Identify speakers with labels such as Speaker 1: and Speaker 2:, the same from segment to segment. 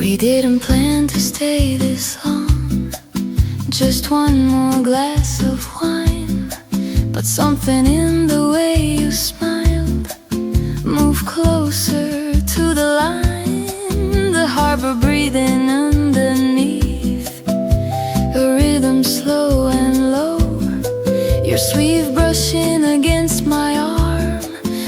Speaker 1: We didn't plan to stay this long, just one more glass of wine. But something in the way you smiled moved closer to the line. The harbor breathing underneath, a rhythm slow and low, your sleeve brushing against my arm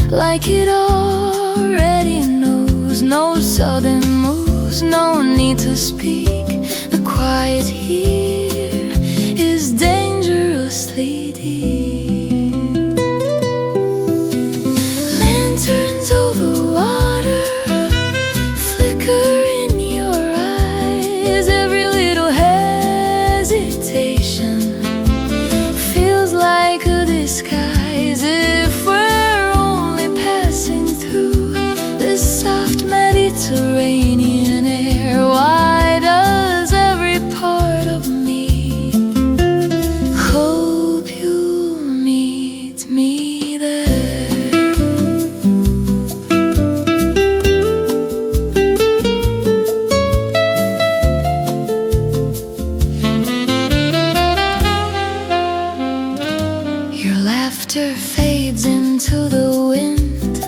Speaker 1: like it already knows. No sudden moves, no need to speak. The quiet here is dangerously deep. Lanterns over water flicker in your eyes. Every little hesitation feels like a disguise. If we're only passing through this soft Mediterranean air, why does every part of me hope you'll meet me there? Your laughter fades into the wind,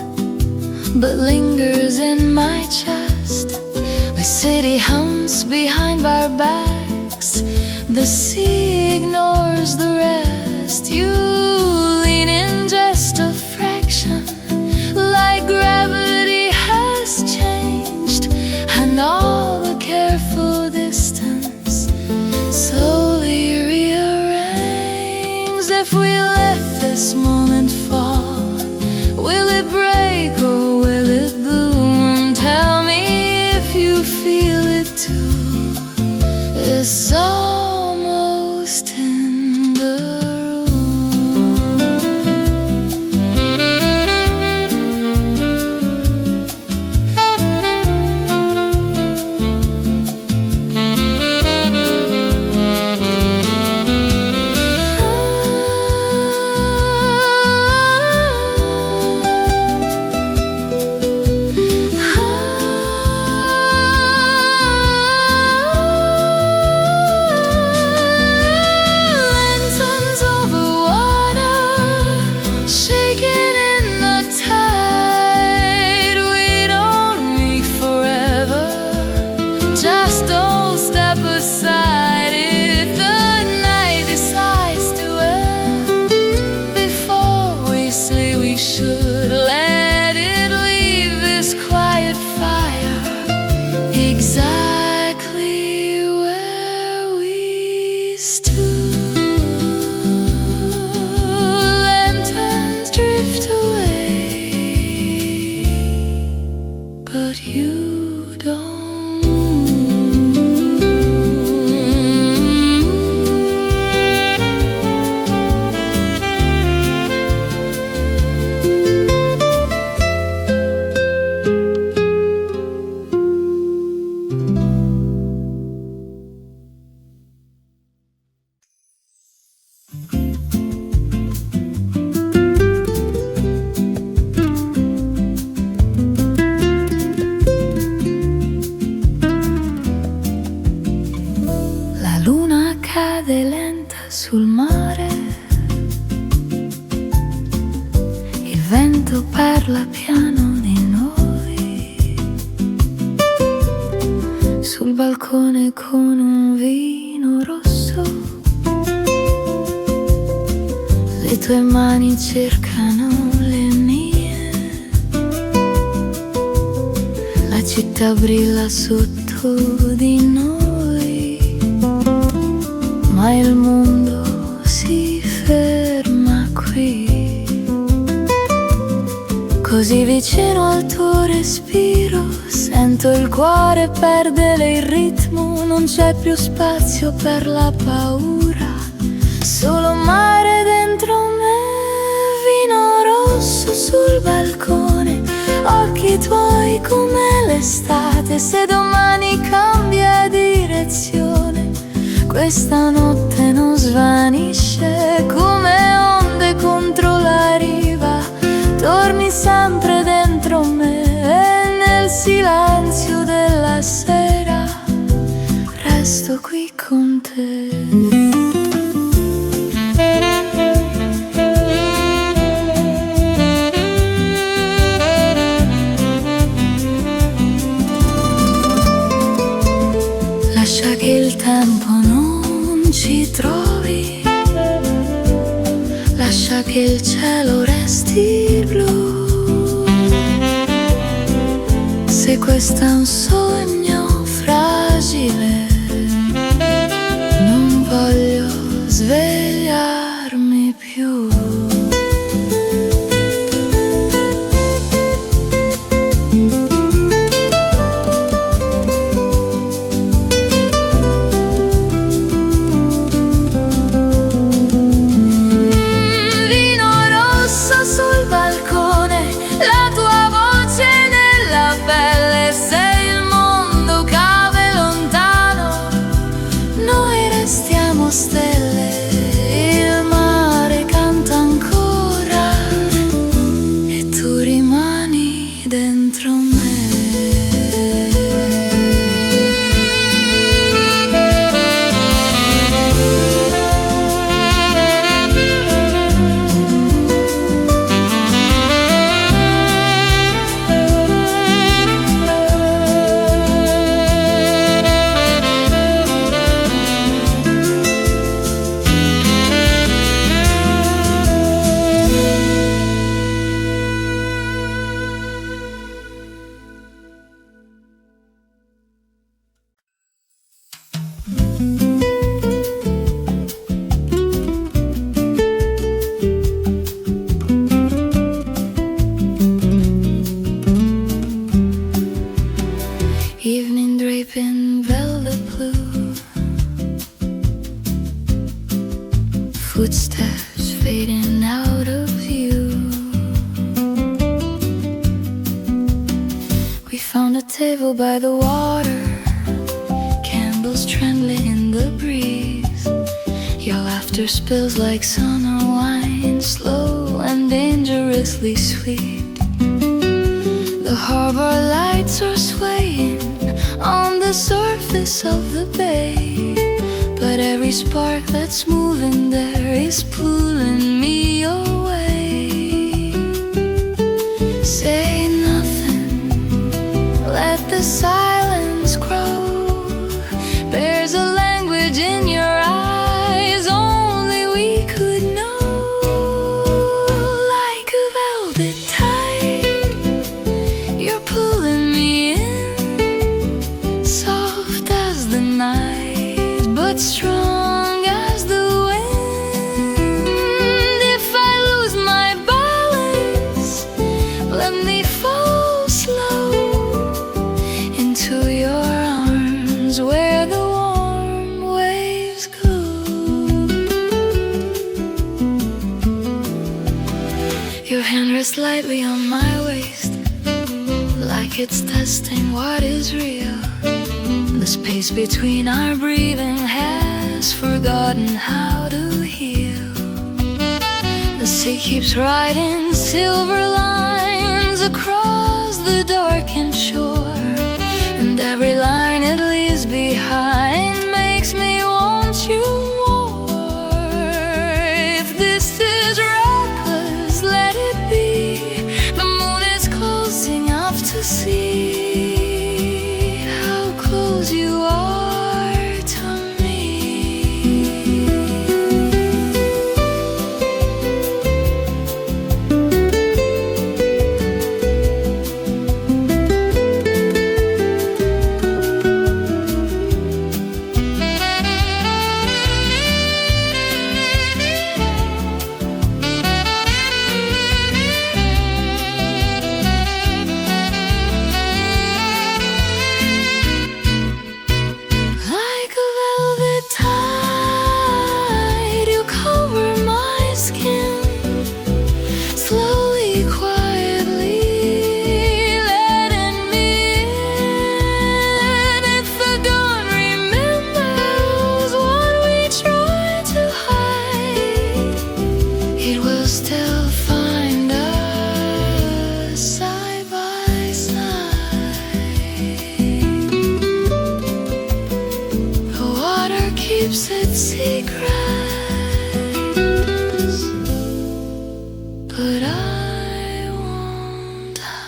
Speaker 1: but lingers in my chest. The city hums behind our backs, the sea ignores the rest. You lean in just a fraction, like gravity has changed, and all the careful distance slowly rearranges. If we let this moment fall, will it break or will it bloom? Tell me if you feel it too. It's almost in the sul mare, il vento parla piano di noi, sul balcone con un vino rosso, le tue mani cercano le mie, la città brilla sotto di noi, ma il mondo si ferma qui, così vicino al tuo respiro. Sento il cuore perdere il ritmo, non c'è più spazio per la paura, solo mare dentro me, vino rosso sul balcone, occhi tuoi come l'estate. Se domani cambia direzione, questa notte non svanisce, come onde contro la riva, torni sempre dentro me, e nel silenzio della sera resto qui con te. Lascia che il tempo non ci trovi, lascia che il cielo resti blu. Se questo è un sogno fragile, non voglio svegliarmi più. Evening draping velvet blue, footsteps fading out of view. We found a table by the water, candles trembling in the breeze. Your laughter spills like summer wine, slow and dangerously sweet. The harbor lights are swaying on the surface of the bay, but every spark that's moving there is pulling me away. Say nothing, let the silence grow. There's a language in your eyes only we could know. Like a velvet tide, you're pulling me in, soft as the night, but strong as the wind. If I lose my balance, let me fall slow into your arms where the warm waves go. Your hand rests lightly on my waist, like it's testing what is real. The space between our breathing has forgotten how to heal. The sea keeps writing silver lines across the darkened shore, and every line it leaves behind makes me want you more. If this is reckless, let it be. The moon is closing up to see how close you are to me. keeps its secrets, but I won't hide.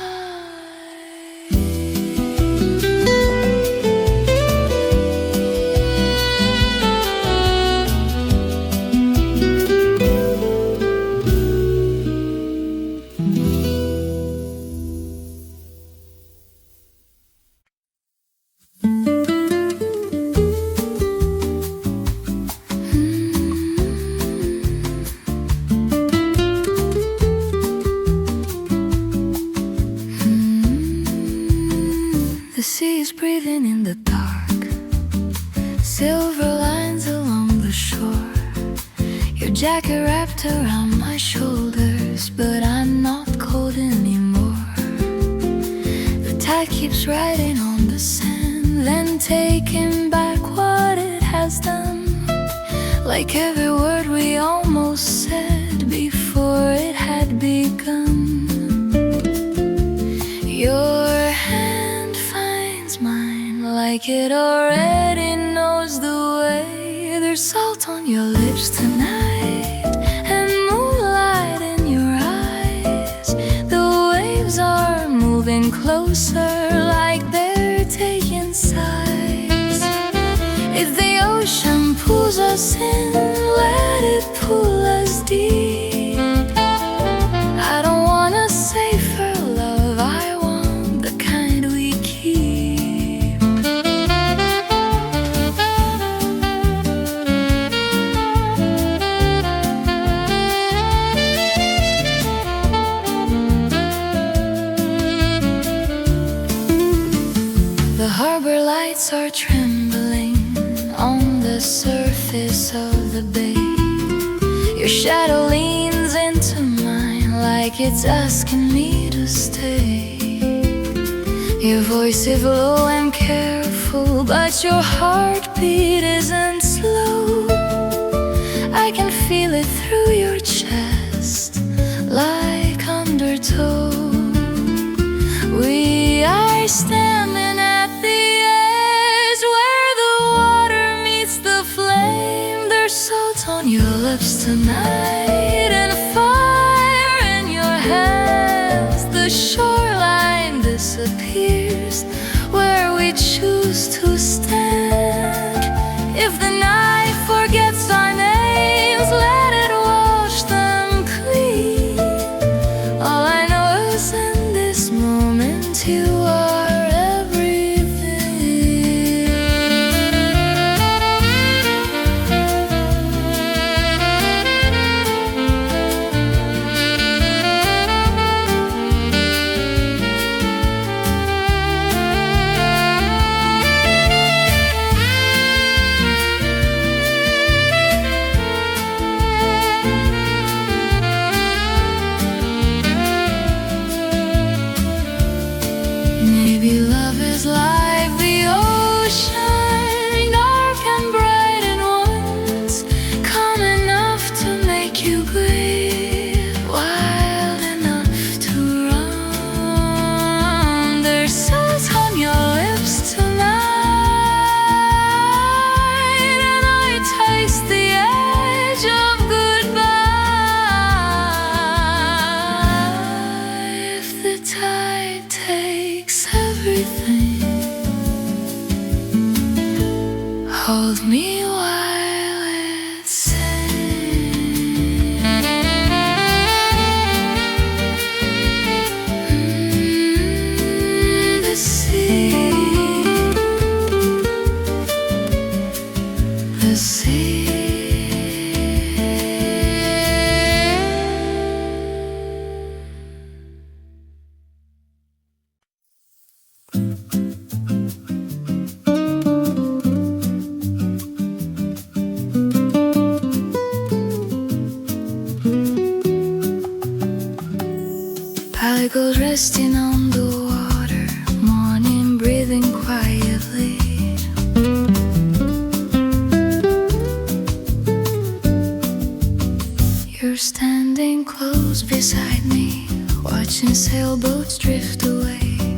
Speaker 1: The sea is breathing in the dark, silver lines along the shore. Your jacket wrapped around my shoulders, but I'm not cold anymore. The tide keeps riding on the sand, then taking back what it has done. Like every word we almost said before it had begun. Your hand finds mine like it already knows the way. There's salt on your lips tonight and moonlight in your eyes. The waves are moving closer like they're taking sides. If the ocean pulls us in, let it pull us deep. I don't want a safer love, I want the kind we keep. The harbor lights are trembling on the surface of the bay. Your shadow leans into mine like it's asking me to stay. Your voice is low and careful, but your heartbeat isn't slow. I can feel it through your chest like undertow. We are standing at the edge where the water meets the flame. There's salt on your lips tonight and fire in your hands. The shoreline disappears where we choose to stand. If the night forgets our names, let it wash them clean. All I know is in this moment you are maybe love is like the ocean, dark and bright at once, calm enough to make you grieve, wild enough to run. There's salt on your lips tonight, and I taste the edge of goodbye. If the tide takes everything, hold me while it sings. The sea, the sea. Palicles resting on the water, morning breathing quietly. You're standing close beside me, watching sailboats drift away.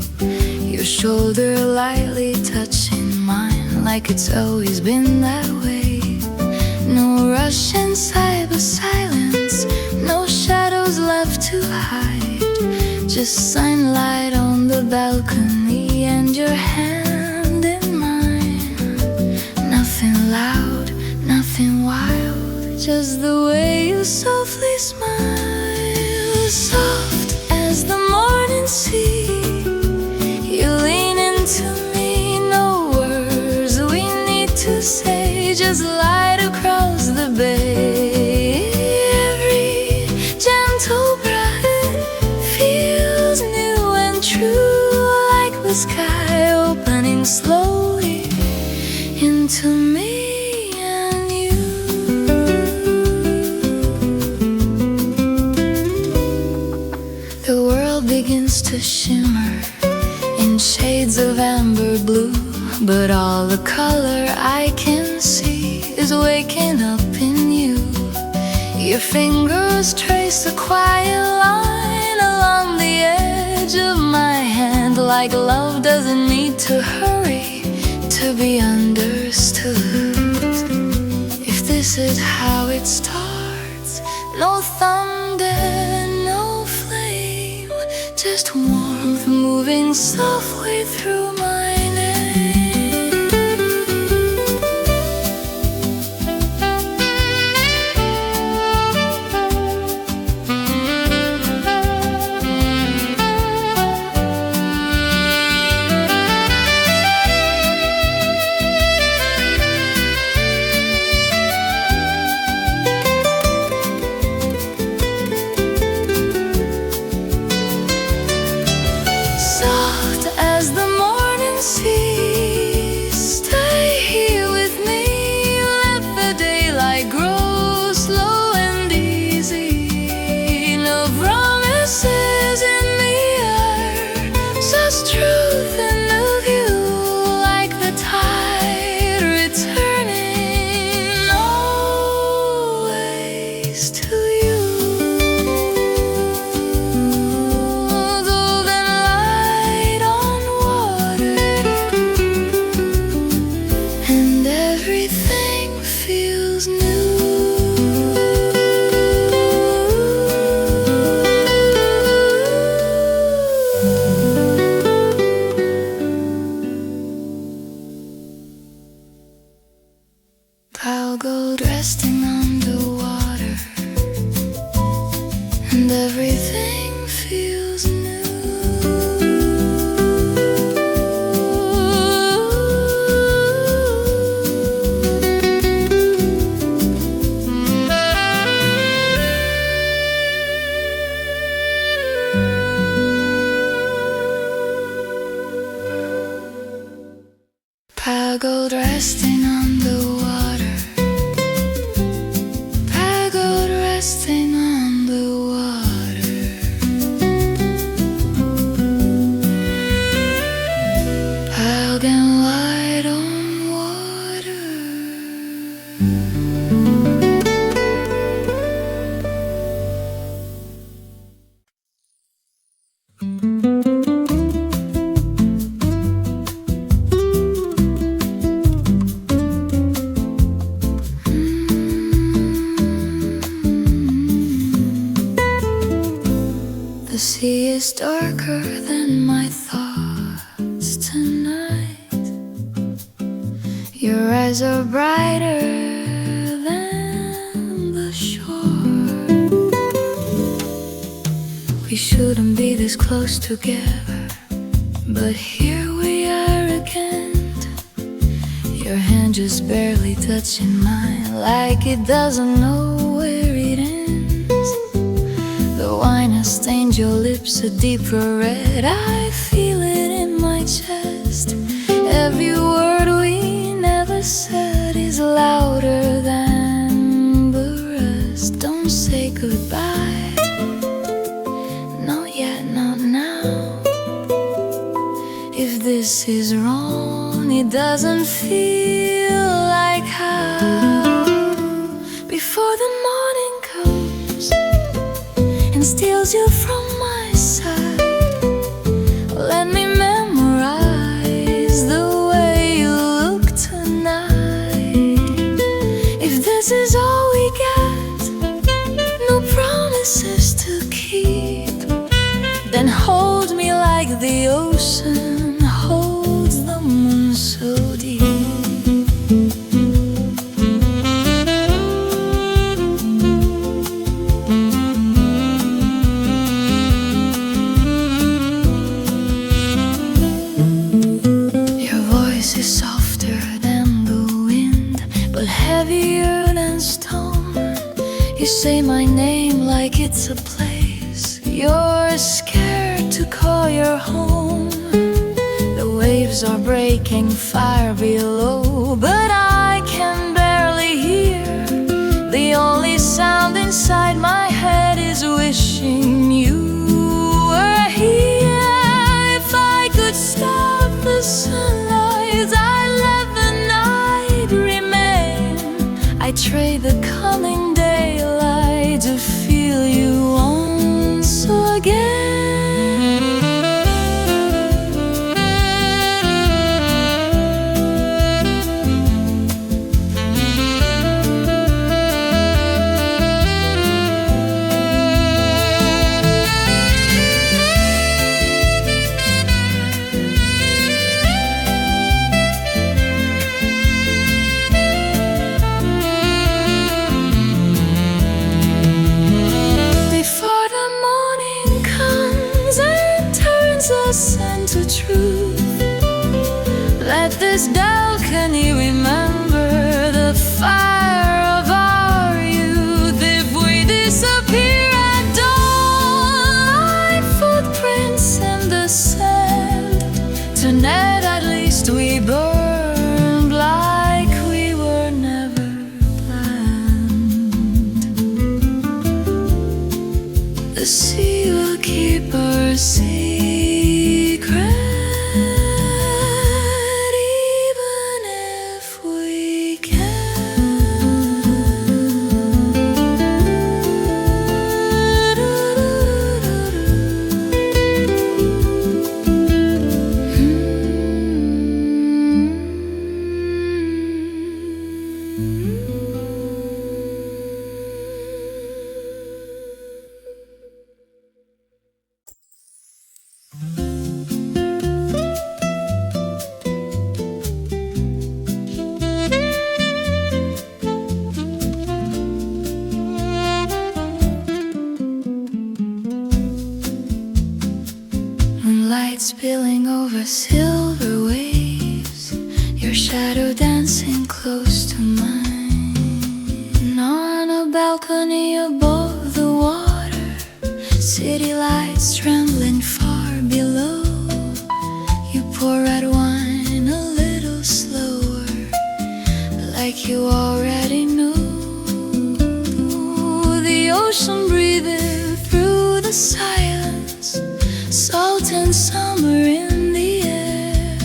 Speaker 1: Your shoulder lightly touching mine like it's always been that way. No rush inside but silence, no shadows left to hide. Just sunlight on the balcony and your hand in mine. Nothing loud, nothing wild, just the way you softly smile. Soft as the morning sea, you lean into me. No words we need to say, just light across the bay. Every gentle breath feels new and true, like the sky opening slowly into me and you. The world begins to shimmer in shades of amber blue, but all the color I can see is waking up in you. Your fingers trace a quiet line along the edge of my hand, like love doesn't need to hurry to be understood. If this is how it starts, no thunder, no flame, just warmth moving softly through my name. Stay here with me, let the daylight grow slow and easy. No promises in the air, just truth in the view, like the tide returning always to you. Gold resting on the water, and everything feels new. Gold resting on the water, resting on the water. I'll get light on water. The sea is darker than my thoughts tonight. Your eyes are brighter than the shore. We shouldn't be this close together, but here we are again. Your hand just barely touching mine, like it doesn't know where it ends. The wine has stained your lips a deeper red, I feel it in my chest. Every word we never said is louder than the rest. Don't say goodbye, not yet, not now. If this is wrong, it doesn't feel like how. Before the morning comes and steals you from my side, let me memorize the way you look tonight. If this is but heavier than stone. You say my name like it's a place you're scared to call your home. The waves are breaking fire below, but I can barely hear. The only sound inside my head is wishing you were here. If I could stop the sunrise, I'd let the night remain. I trade the coming daylight to feel you once again. Into truth, let this balcony remember the fire of our youth. If we disappear at dawn, like footprints in the sand, tonight at least we burned like we were never planned. The sea will keep our secret. Light spilling over silver waves, your shadow dancing close to mine. On a balcony above the water, city lights trembling far below. You pour red wine a little slower, like you already know. The ocean breathing through the silence, salt and summer in the air.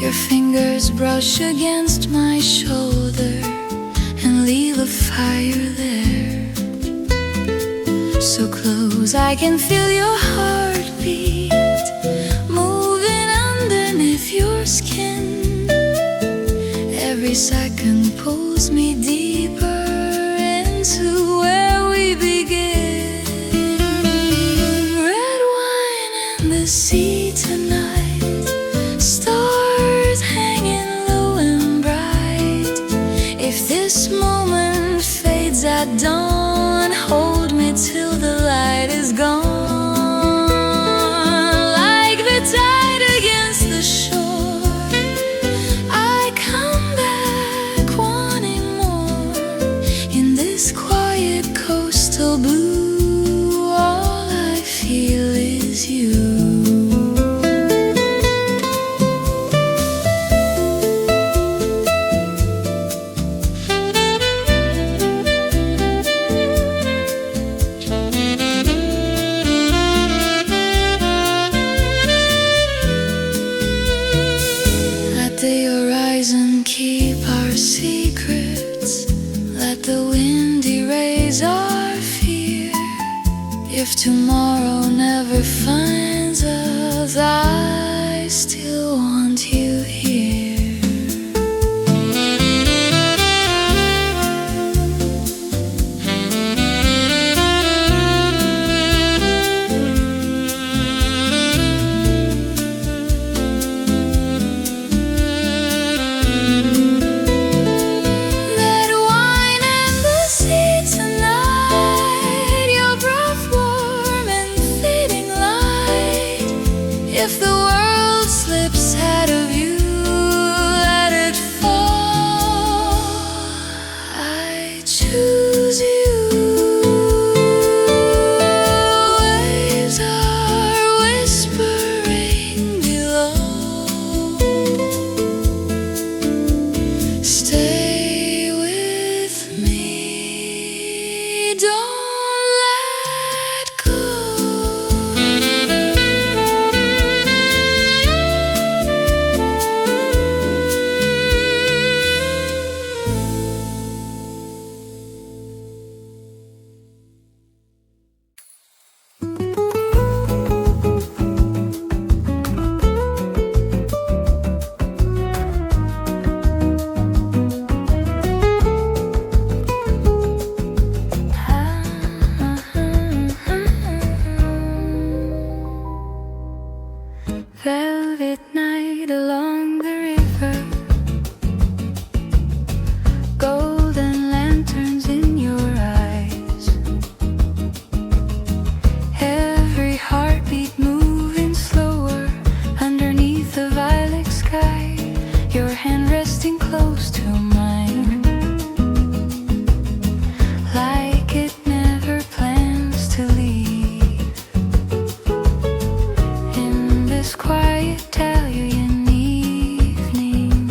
Speaker 1: Your fingers brush against my shoulder and leave a fire there. So close I can feel your heartbeat moving underneath your skin. Every second pulls me deeper into where we begin. Red wine in the sea tonight, stars hanging low and bright. If this moment fades at dawn, hold me till the light is gone. Like the tide against the shore, I come back wanting more. In this quiet coastal blue, all I feel is you. Let the horizon keep our secrets. Let the wind erase our fear. If tomorrow never finds us, I still want you here. That wine and the sea tonight, your breath warm and fading light. If the something close to mine, like it never plans to leave. In this quiet Italian evening,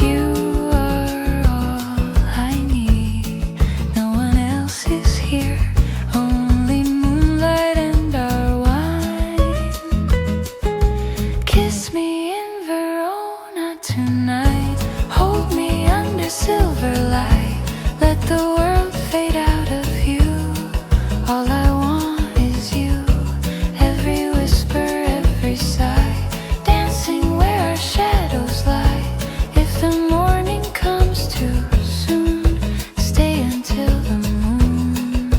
Speaker 1: you are all I need. No one else is here, only moonlight and our wine. Kiss me in Verona tonight, hold me under silver light. Let the world fade out of view. All I want is you, every whisper, every sigh, dancing where our shadows lie. If the morning comes too soon, stay until the moon.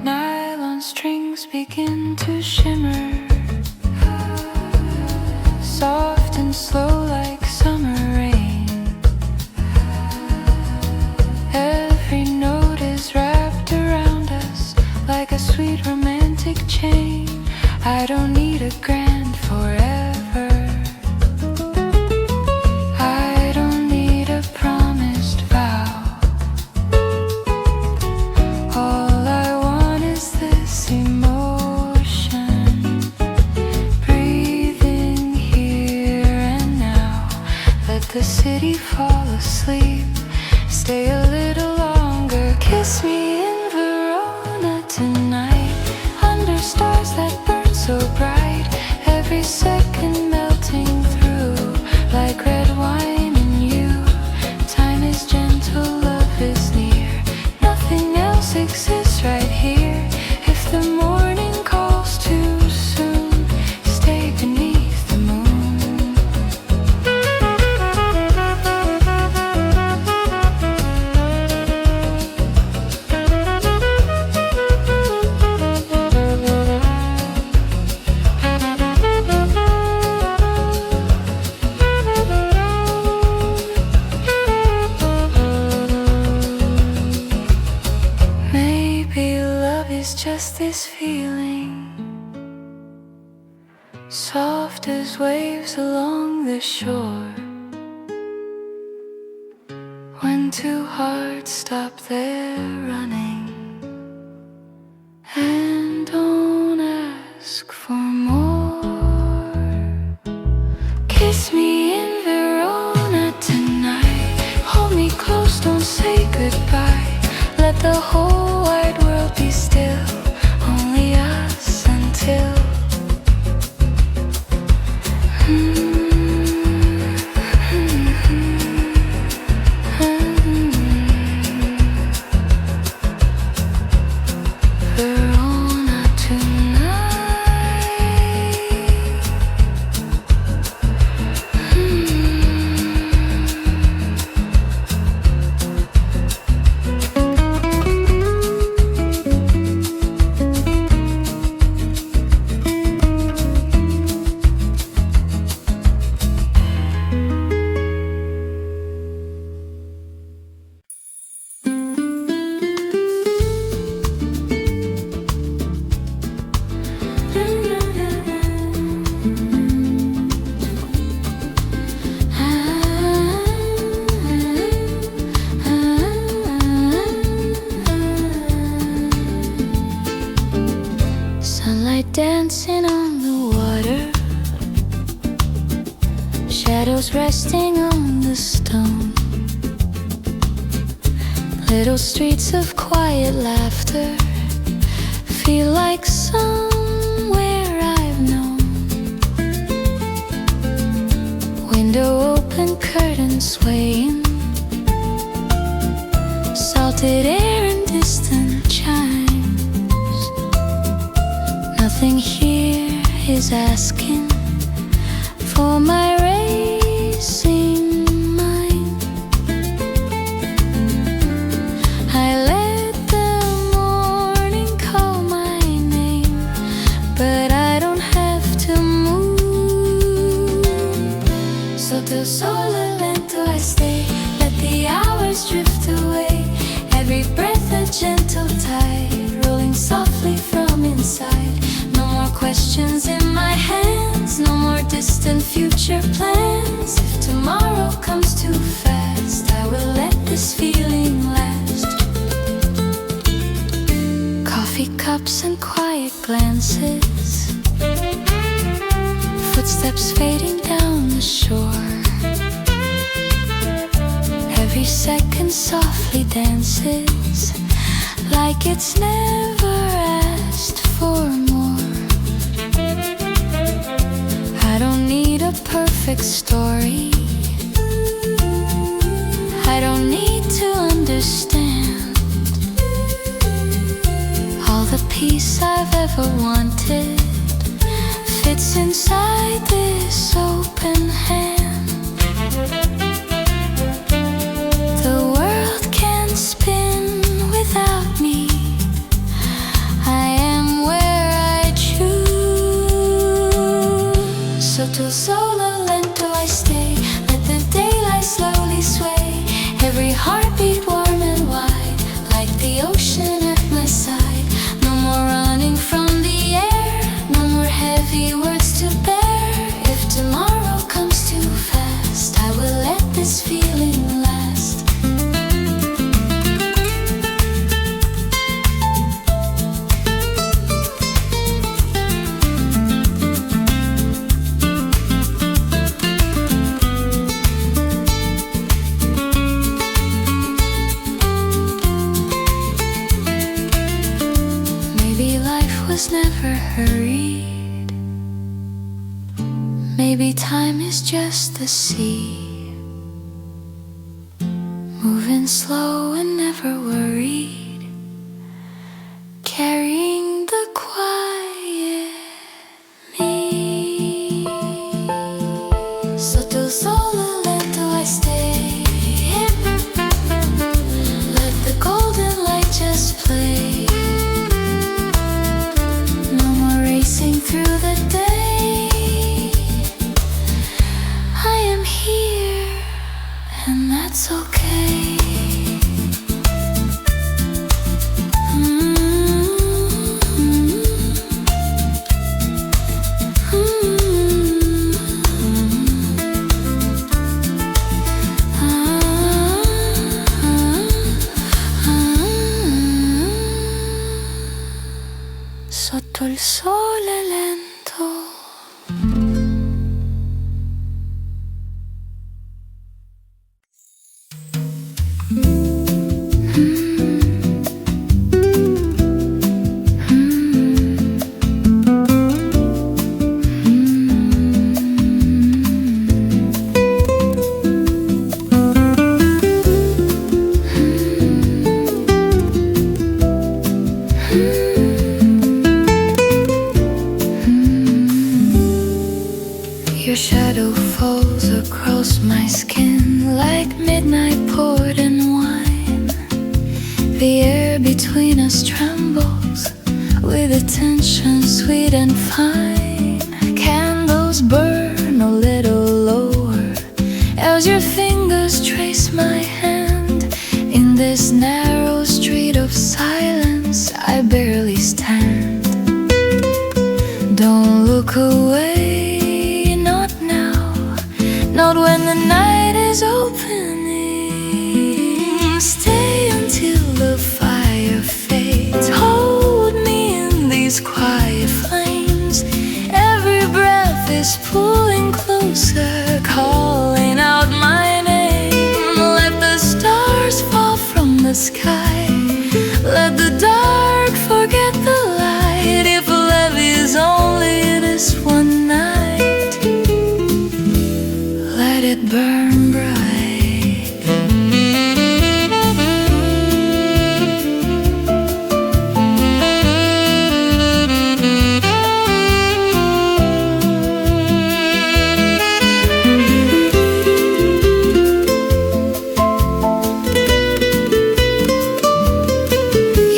Speaker 1: Nylon strings begin to shimmer, soft and slow like summer rain. Every note is wrapped around us like a sweet romantic chain. I don't need a grand forever, I don't need a promised vow. All I want is this emotion, breathing here and now. Let the city fall asleep, stay a little longer. Kiss me in Verona tonight, under stars that burn so bright. Every second melting through like red wine in you. Time is gentle, love is near, nothing else exists right here. If the morning calls too soon, stay beneath the moon. Maybe love is just this feeling, soft as waves along the shore, when two hearts stop their running and don't ask for more. Kiss me in Verona tonight, hold me close, don't say goodbye. Let the whole wide world be still, only us until Verona Sunlight dancing on the water, shadows resting on the stone. Little streets of quiet laughter feel like somewhere I've known. Window open, curtains swaying, salted air and distant chimes. Nothing here is asking for my racing mind. I let the morning call my name, but I don't have to move. Sotto sole lento I stay, let the hours drift away. Every breath a gentle tide, rolling softly from inside. No more questions in my hands, no more distant future plans. glances, footsteps fading down the shore. Every second softly dances, like it's never asked for more. I don't need a perfect story, I don't need to understand all the peace I've ever wanted fits inside this open hand. The world can spin without me, I am where I choose. Sotto il sole lento I stay, let the daylight slowly sway. Every heartbeat warm and wide, like the ocean at my side. No more running from the air, no more heavy words to bear. If tomorrow comes too fast, I will let this feeling last. Maybe life was never hurried, maybe time is just the sea, moving slow and never worried, carrying the quiet me. Sotto il sole lento I stay, let the golden light just play. No more racing through the day, I am here and that's okay. Sotto il sole lento. Your shadow falls across my skin like midnight poured in wine. The air between us trembles with a tension sweet and fine. Candles burn a little lower as your fingers trace my hand. In this narrow street of silence I barely stand. Don't look away, not when the night is opening. Stay until the fire fades. Hold me in these quiet flames. Every breath is pulling closer, calling out my name. Let the stars fall from the sky. Let the dark forget the light. If love is only this one night, let it burn bright.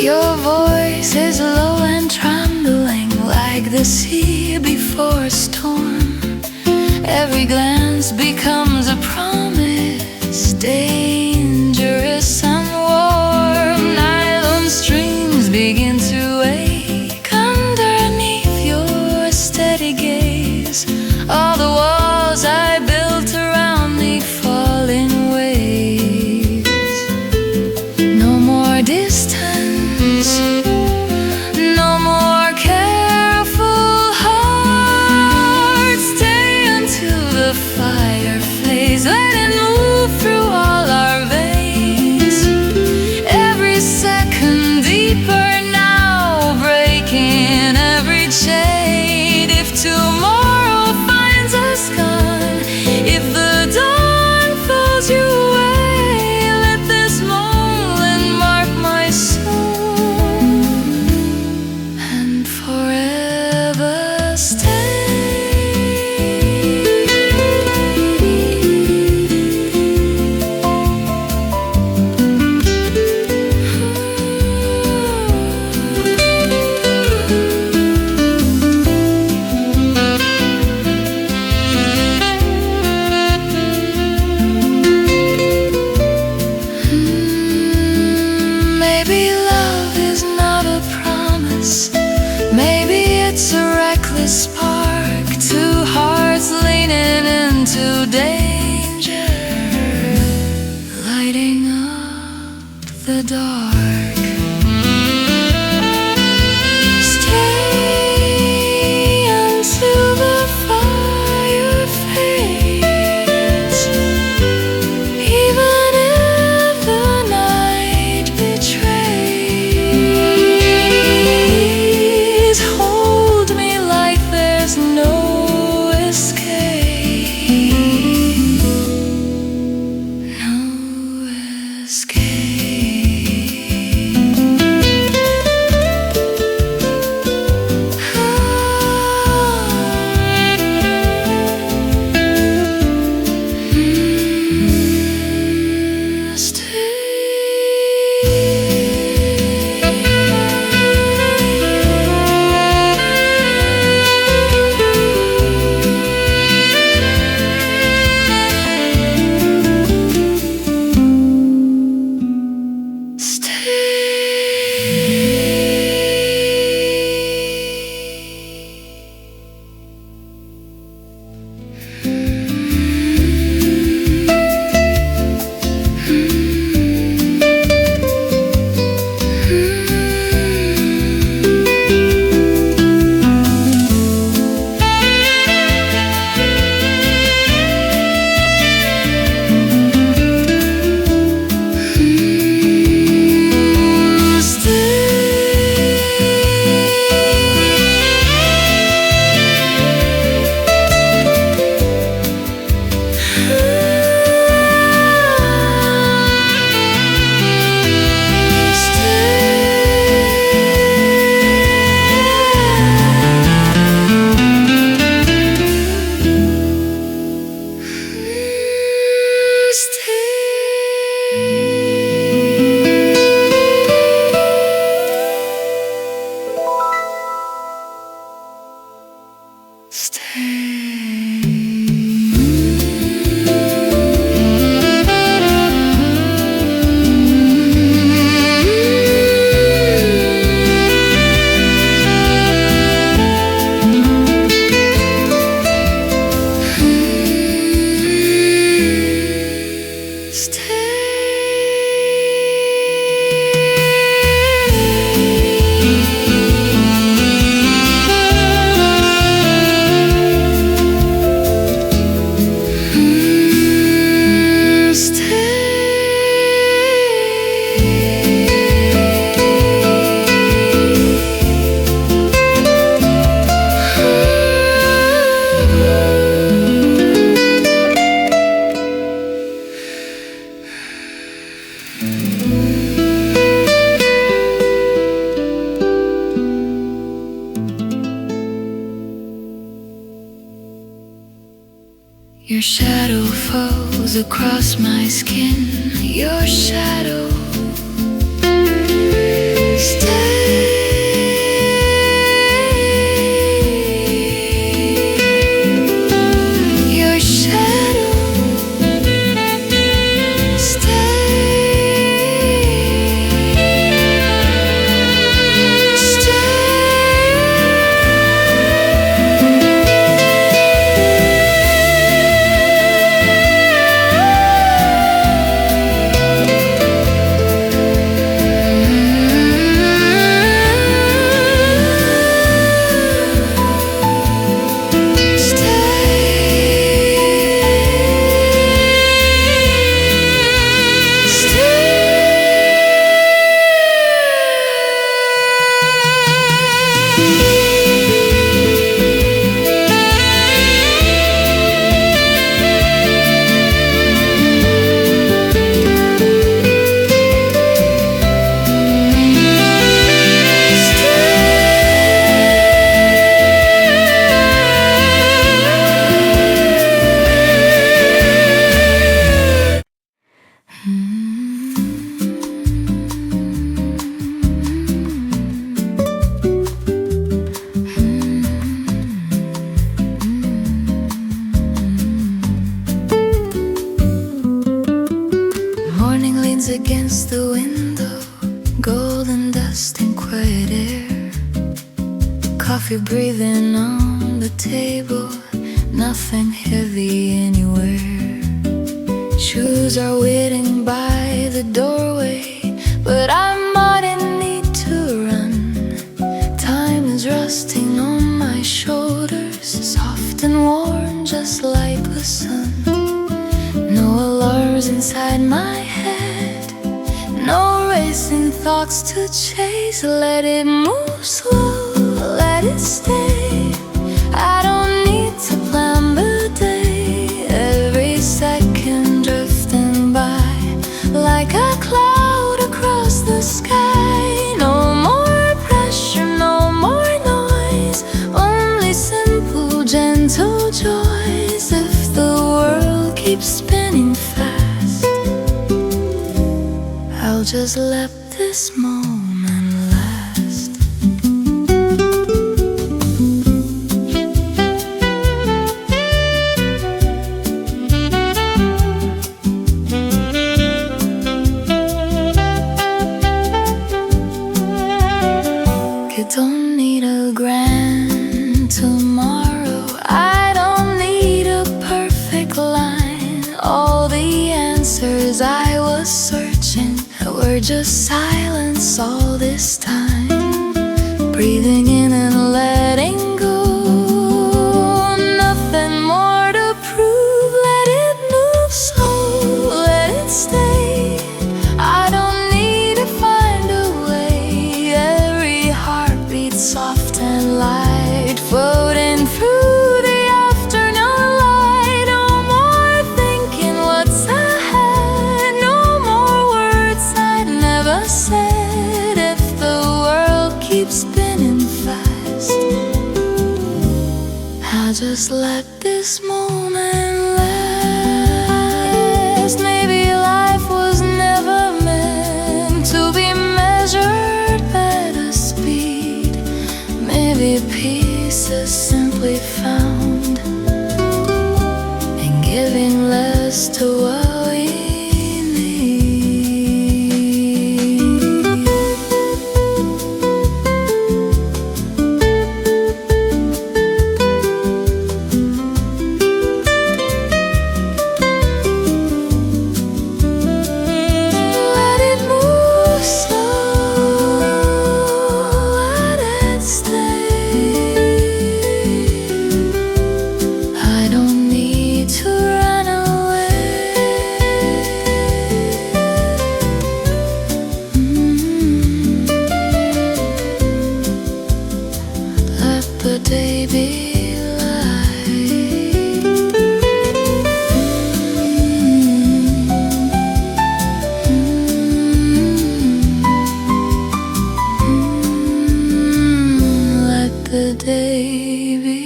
Speaker 1: Your voice is low and trembling like the sea before a storm. Every glance becomes a promise, dangerous and warm. Nylon strings begin to ache underneath your steady gaze. All the walls I built around me fall in waves. No more distance, no more care. the dark. Stay until the fire fades, even if the night betrays. Hold me like there's no escape, no escape. Your shadow falls across my skin. Your shadow Your shadow against the window, golden dust and quiet air. Coffee breathing on the table, nothing heavy anywhere. Shoes are waiting by the doorway, but I mightn't need to run. Time is resting on my shoulders, soft and warm just like the sun. No alarms inside my head, no racing thoughts to chase. Let it move slow, let it stay. I don't need to plan the day, every second drifting by like a cloud across the sky. No more pressure, no more noise, only simple, gentle joys. If the world keeps spinning fast, I'll just let this moment last. You don't need a grand tomorrow, I don't need a perfect line. All the answers I was searching were just silence all this time. Breathing in and letting go, nothing more to prove. Let it move slow, let it stay. I don't need to find a way, every heartbeat soft and light, floating through the afternoon light. No more thinking what's ahead, no more words I'd never said. If the world keeps spinning fast, I'll just let this moment last. Maybe life was never meant to be measured at a speed. Maybe peace is simply found in giving less to what we need. Let it move slow, let it stay. I don't need to run away. Let the day be light. Let the day be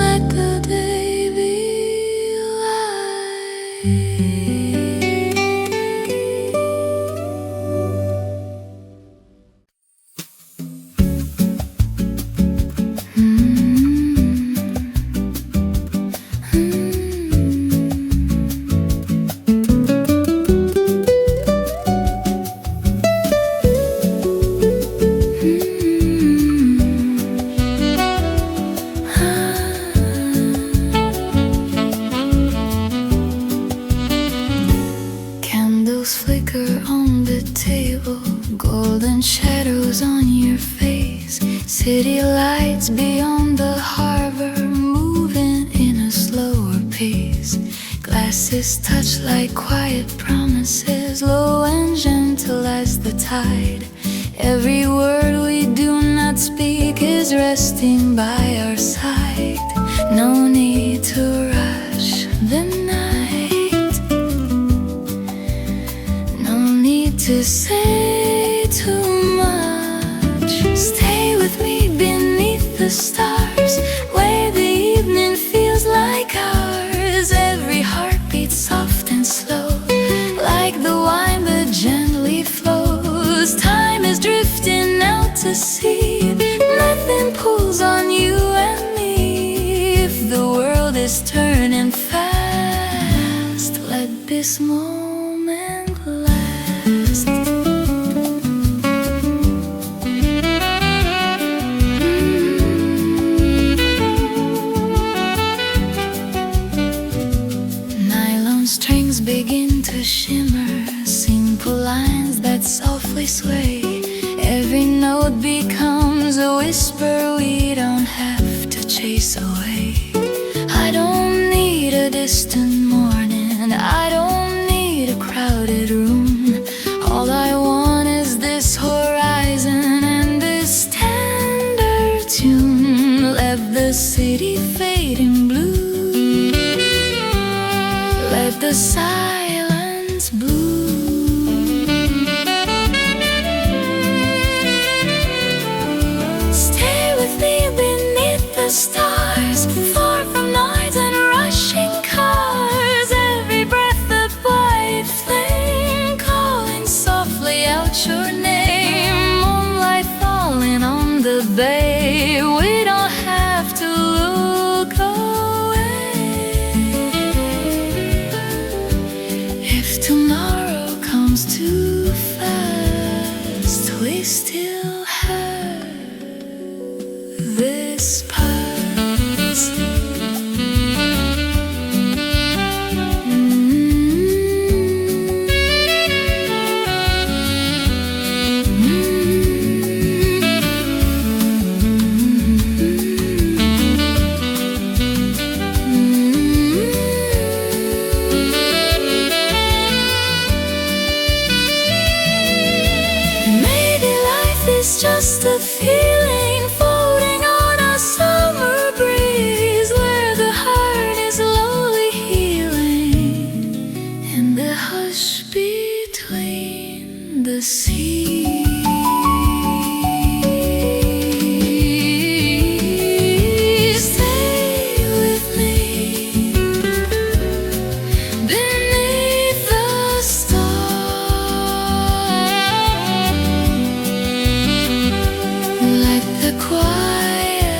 Speaker 1: Let the day be Candles flicker on the table, golden shadows on your face. City lights beyond the harbor, moving in a slower pace. Glasses touch like quiet promises, low and gentle as the tide. Every word we do not speak is resting by our side. No need to rush the night, no need to say too much. Stay with me beneath the stars, where the evening feels like ours. Every heartbeat soft and slow, like the wine that gently flows. Time is drifting out to sea, nothing pulls on you and me. If the world is turning fast, let this moment last. beautiful lines that softly sway. Every note becomes a whisper we don't have to chase away. I don't need a distant morning, I don't need a crowded room. All I want is this horizon and this tender tune. Let the city fade in blue, let the silence bloom. Stay with me beneath the stars, far from noise and rushing cars. Every breath a white flame, calling softly out your name. Moonlight falling on the bay, we don't have to look away. If tomorrow comes too fast, we still have this past. It's just a feeling floating on a summer breeze, where the heart is slowly healing in the hush between the seas. Stay with me beneath the stars. Let the quiet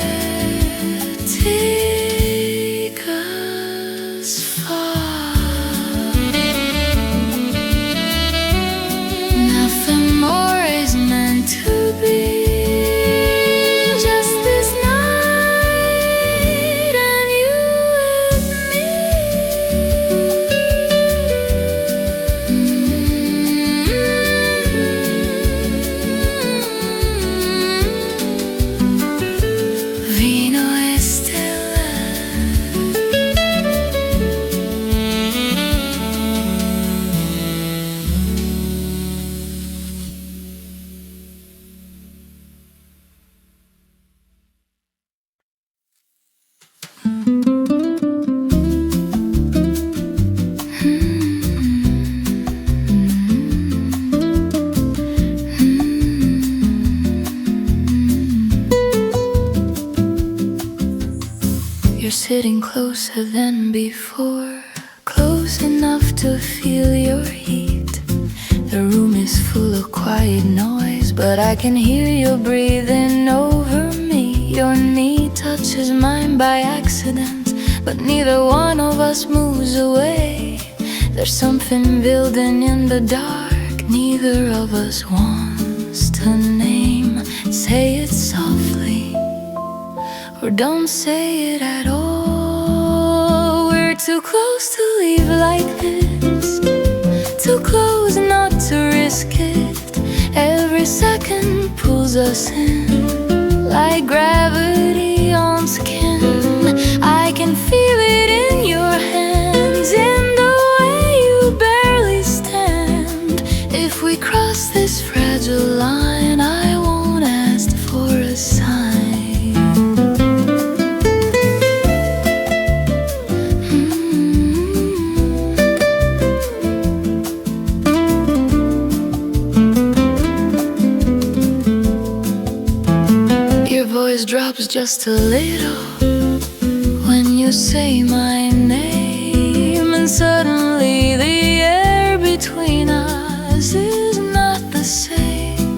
Speaker 1: take us far. Nothing more is meant to be, just this night and you and me. Vino Estella. You're sitting closer than before, close enough to feel your heat. The room is full of quiet noise, but I can hear you breathing over me. Your knee touches mine by accident, but neither one of us moves away. There's something building in the dark, neither of us wants to name. Say it softly, or don't say it at all. We're too close to leave like this, too close not to risk it. Every second pulls us in, like gravity on skin. I can feel it in your hands, in the way you barely stand. If we cross this fragile line, I won't ask for a sign. Your voice drops just a little when you say my name, and suddenly the air between us is not the same.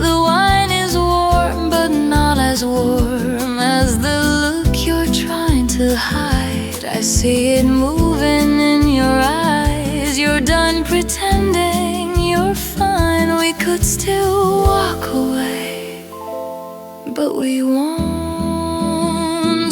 Speaker 1: The wine is warm, but not as warm as the look you're trying to hide. I see it moving in your eyes. You're done pretending you're fine. We could still walk away, but we won't.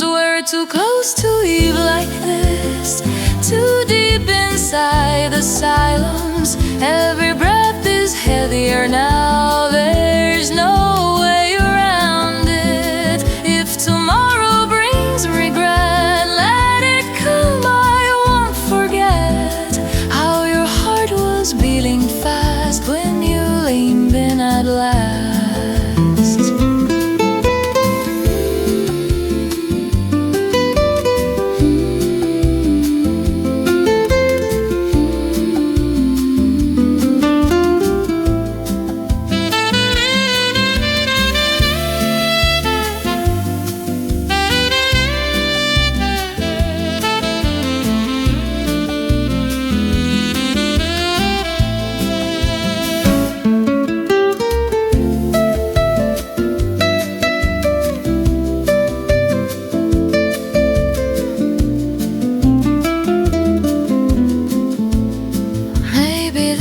Speaker 1: We're too close to leave like this, too deep inside. inside the silence. Every breath is heavier now. There's no way around it. If tomorrow brings regret, let it come. I won't forget how your heart was beating fast when you leaned in at last.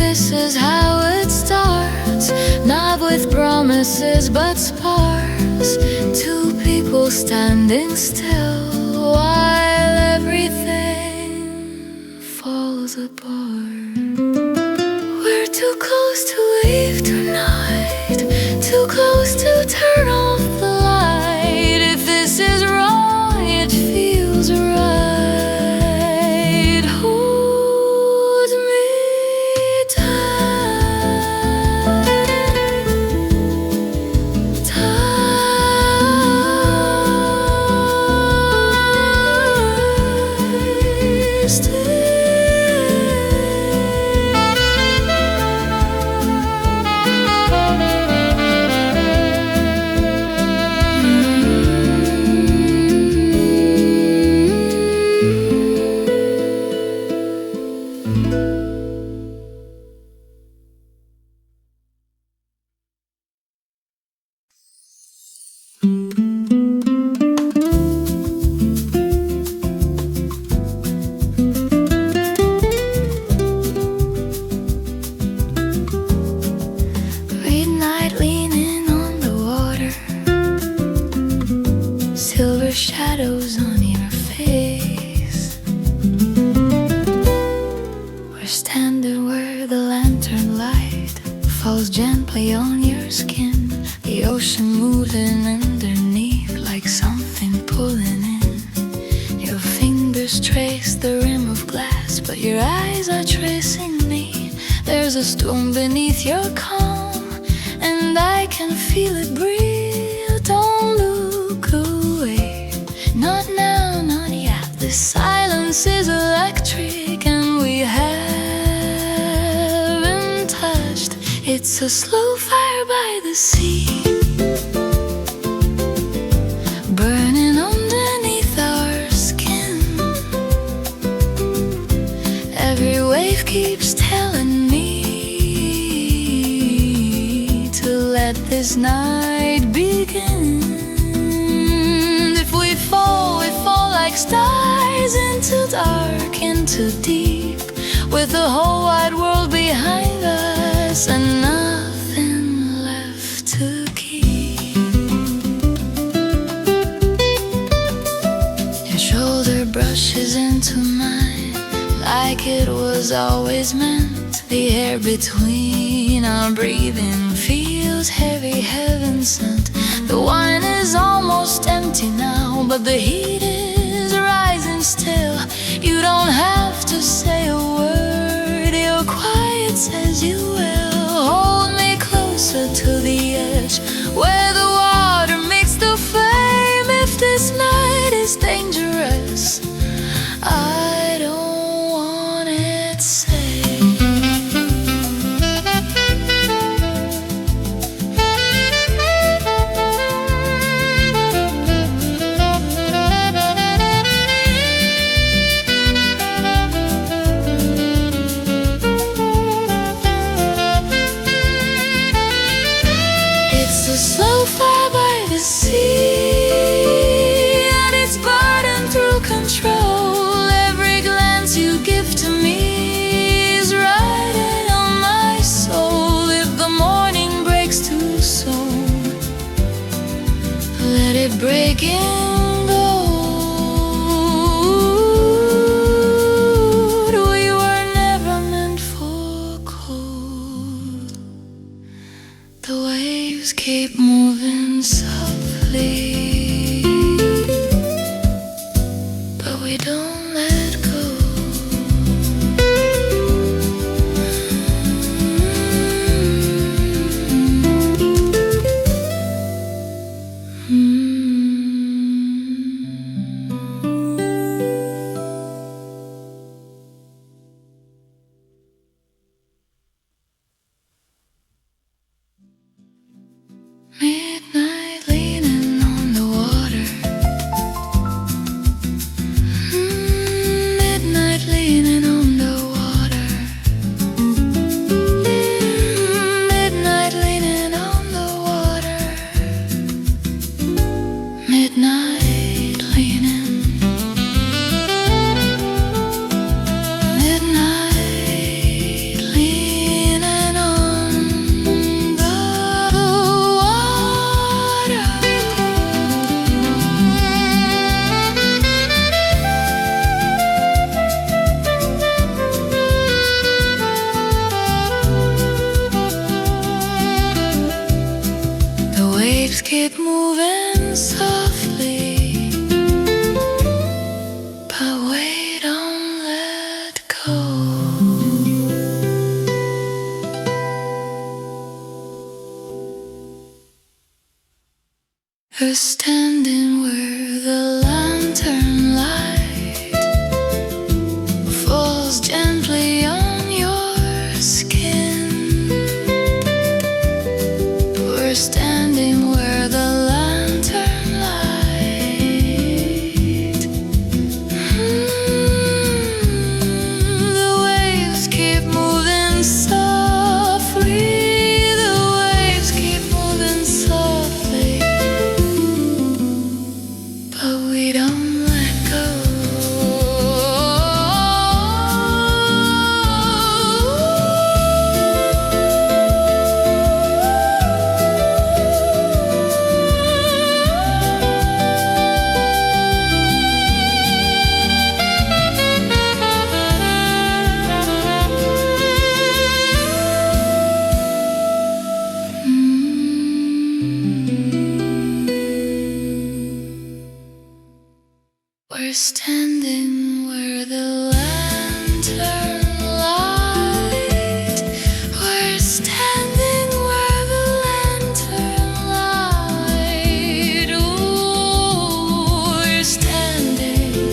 Speaker 1: This is how it starts, not with promises but sparks. Two people standing still while everything falls apart. We're too close to leave tonight, too close to turn off the light. If this is wrong, it feels right. Shadows on your face. We're standing where the lantern light falls gently on your skin. The ocean moving underneath like something pulling in. Your fingers trace the rim of glass, but your eyes are tracing me. There's a storm beneath your calm, and I can feel it breathe. Don't look away. Not now, not yet. This silence is electric, and we haven't touched. It's a slow fire by the sea, burning underneath our skin. Every wave keeps telling me to let this night begin. We fall like stars into dark, into deep, with the whole wide world behind us and nothing left to keep. Your shoulder brushes into mine like it was always meant. The air between our breathing feels heavy, heaven sent. The wine is almost empty now, but the heat is rising still. You don't have to say a word, your quiet says you will. Hold me closer to the edge, where the water makes the flame. If this night is dangerous, I don't want it safe. Slow fire by the sea, and it's burdened through control. Every glance you give to me is riding on my soul. If the morning breaks too soon, let it break in gold. We were never waves keep moving softly, but we don't let go. Midnight leaning on the water. Midnight leaning on the water. Midnight leaning on the water. Midnight leaning. Midnight leaning on the water. The waves keep moving softly, but we don't let go. We're standing where the lantern light falls gently on your skin. We're standing where the lantern light. The waves keep moving softly. The waves keep moving softly, but we don't let go. We're standing where the lantern light. We're standing where the lantern light. Ooh, we're standing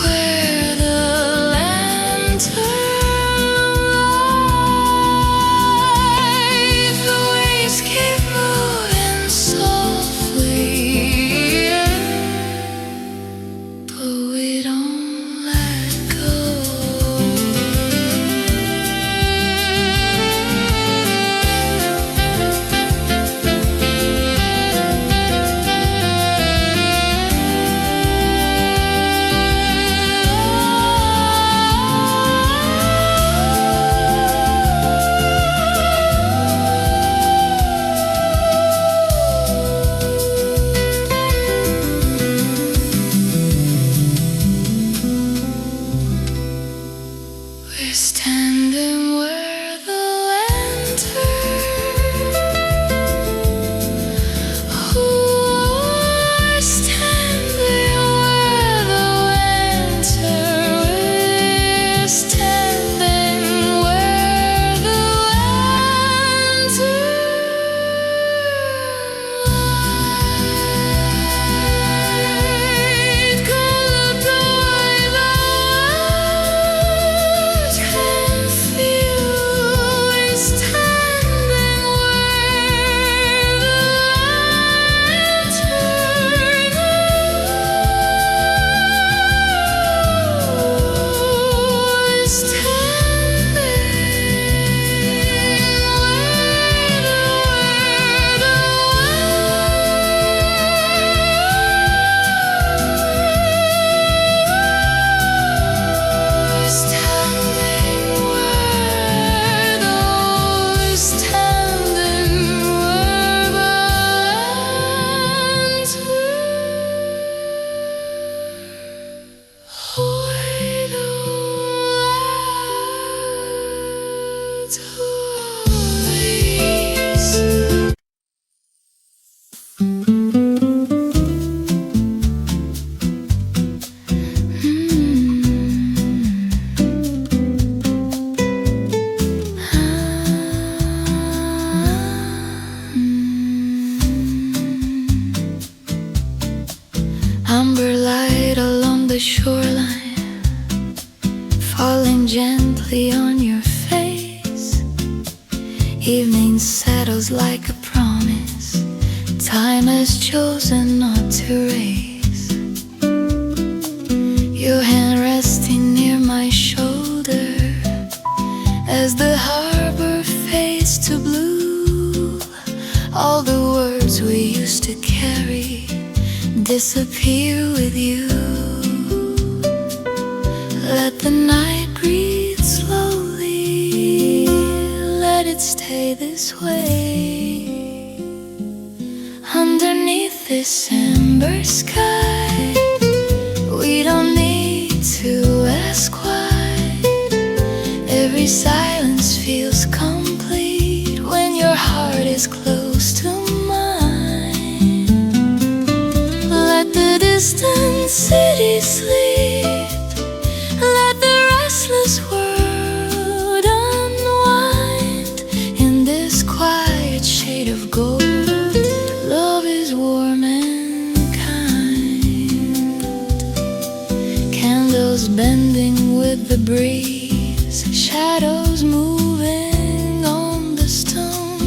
Speaker 1: where the lantern light. The waves keep moving softly, but we don't let go. We're standing where the lantern. We're standing where the lantern. We're standing where the lantern light. Cold away the words can feel. We're standing where the lantern. We're standing always Evening settles like a promise. Time has chosen not to race. Your hand resting near my shoulder as the harbor fades to blue. All the words we used to carry disappear with you. Let the night breathe slowly. Let it stay this way. Underneath this amber sky, we don't need to ask why. Every silence feels complete when your heart is close to mine. Let the distant city sleep. Let the restless world unwind in this quiet shade of gold. Love is warm and kind. Candles bending with the breeze, shadows moving on the stone.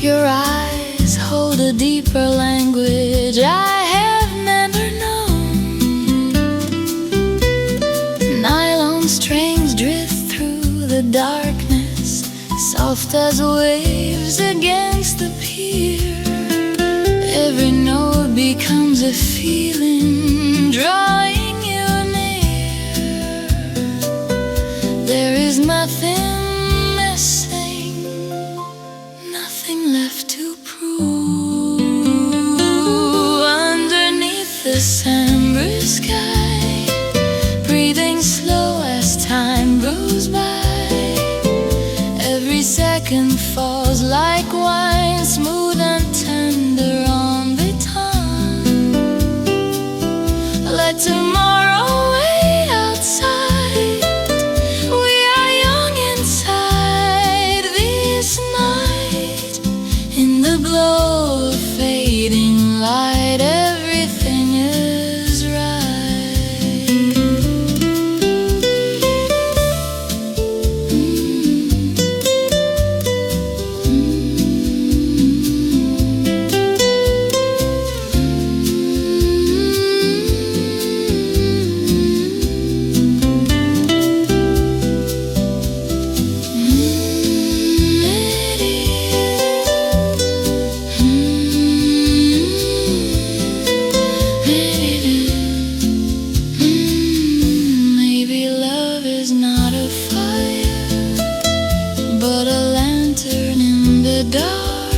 Speaker 1: Your eyes hold a deeper language I have never known. Nylon strings drift through the darkness, soft as waves against the pier. Every note becomes a feeling, drawing you near. There is nothing missing, nothing left to prove. Underneath this amber sky, breathing slow as time goes by. Every second falls like wine, smooth and tender on the tongue. Let tomorrow wait outside. We are young inside this night. In the glow of fading light, everything is right. Maybe love is not a fire, but a lantern in the dark,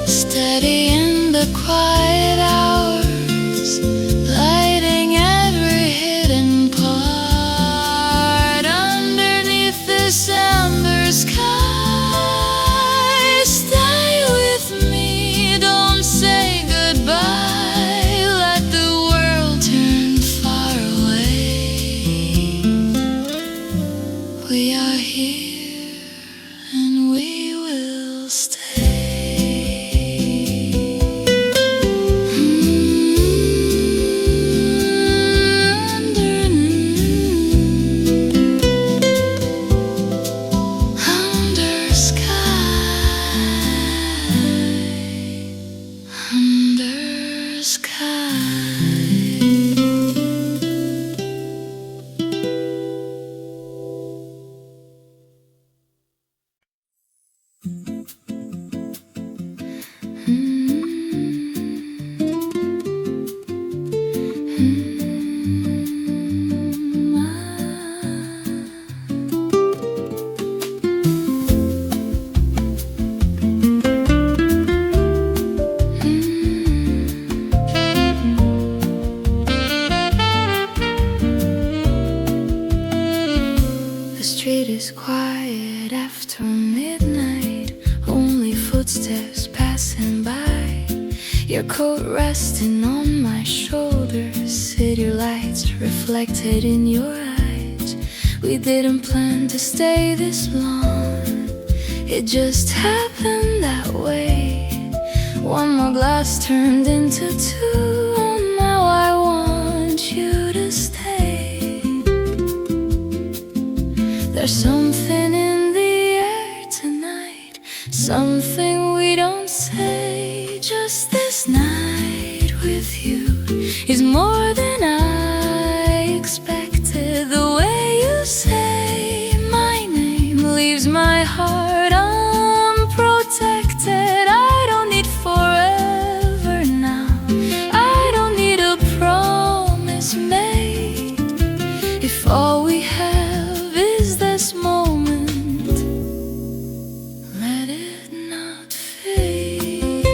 Speaker 1: steady in the quiet hours, lighting every hidden part. Underneath this amber sky, stay with me, don't say goodbye. Let the world turn far away. We are here and we will stay. Under sky, under sky. The street is quiet after midnight, only footsteps passing by. Your coat resting on my shoulders, city lights reflected in your eyes. We didn't plan to stay this long, it just happened that way. One more glass turned into two, and now I want you to stay. There's something in the air tonight. something we don't say. Just this night with you is more than I expected. The way you say my name leaves my heart unprotected. I don't need forever now. I don't need a promise made. If all we have is this moment, let it not fade.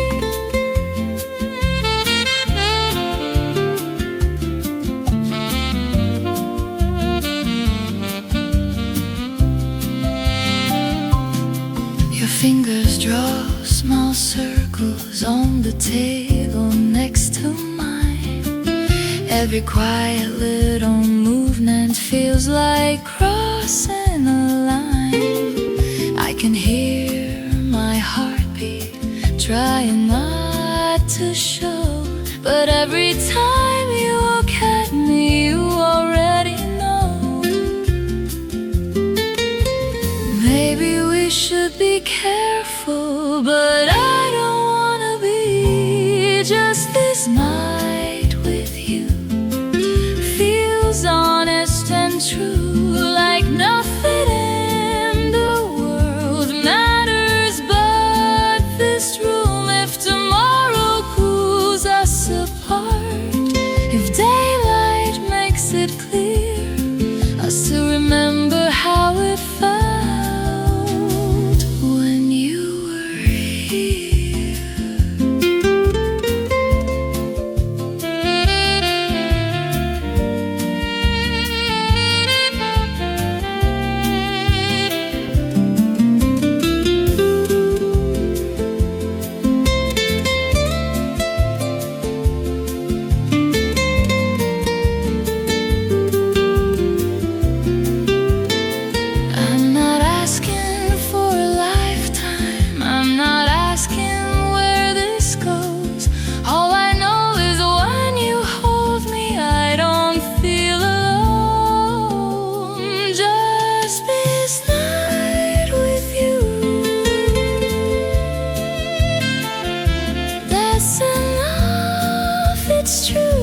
Speaker 1: Your fingers draw small circles on the table next to mine. Every quiet little movement feels like crossing a line. I can hear my heartbeat, trying not to show, but every time you look at me, you already know. Maybe we should be careful, but I don't wanna be. Just this night with you feels honest and true, like nothing in the world matters but this room. If tomorrow pulls us apart, if daylight makes it clear, I still remember how it felt when you were here. I'm not asking for a lifetime. I'm not asking where this goes. All I know is when you hold me, I don't feel alone. Just this night with you, that's enough, it's true.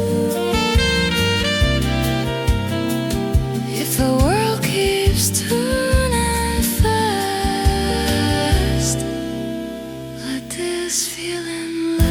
Speaker 1: If the world keeps turning fast, let this feeling last.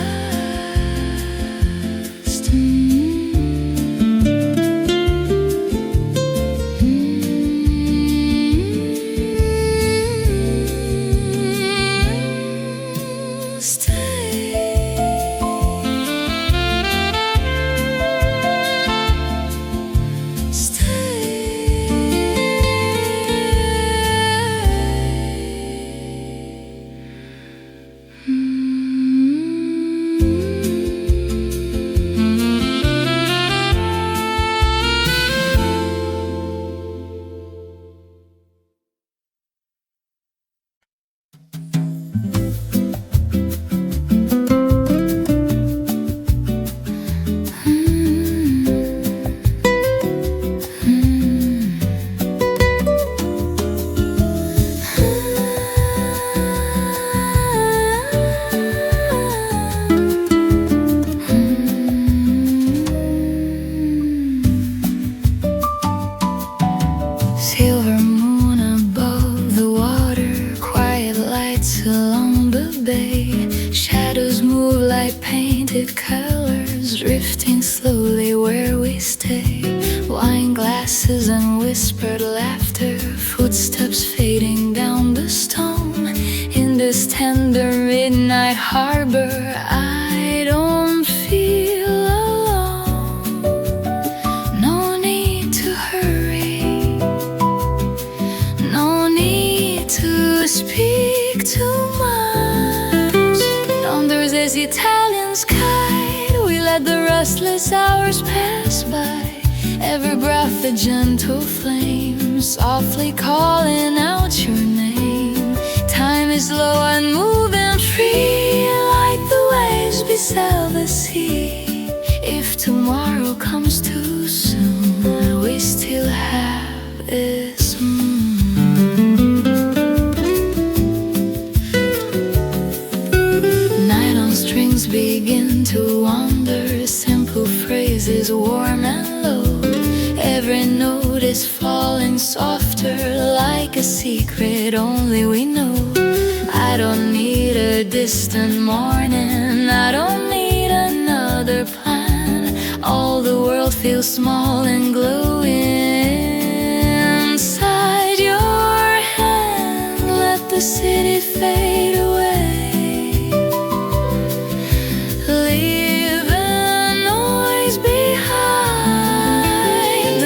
Speaker 1: Silver moon above the water, quiet lights along the bay. Shadows move like painted colors, drifting slowly where we stay. Wine glasses and whispered laughter, footsteps fading down the stone. In this tender midnight harbor, I don't feel alone. No need to hurry, no need to speak too much. Under this Italian sky, we let the restless hours pass by. Every breath a gentle flame, softly calling out your name. Time is slow and moving free, like the waves beside the sea. If tomorrow comes too soon, we still have this moon. secret only we know. I don't need a distant morning, I don't need another plan. All the world feels small and glowing inside your hand. Let the city fade away, leave the noise behind.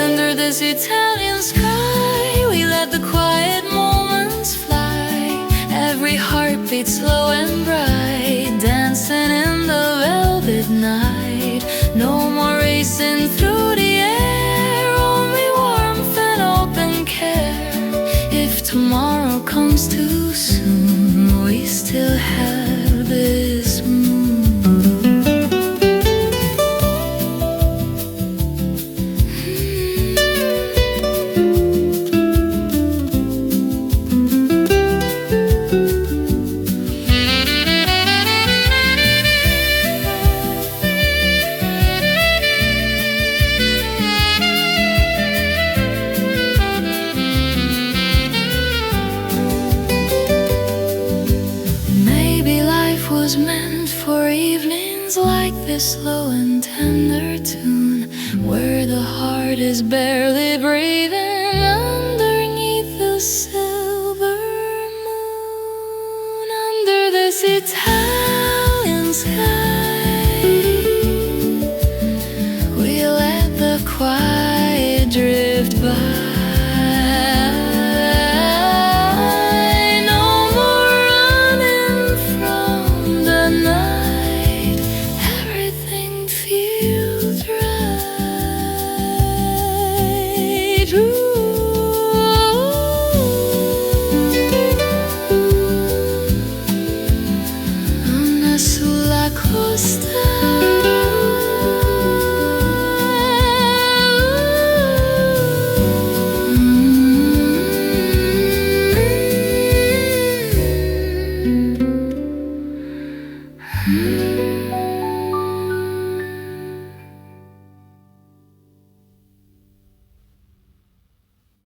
Speaker 1: Under this Italian sky, we let the quiet moments fly. Every heartbeat slow and bright, dancing in the velvet night. No more racing through the air, only warmth and open care. If tomorrow comes too soon, we still have this moon. Was meant for evenings like this slow and tender tune, where the heart is barely breathing underneath the silver moon. Under this Italian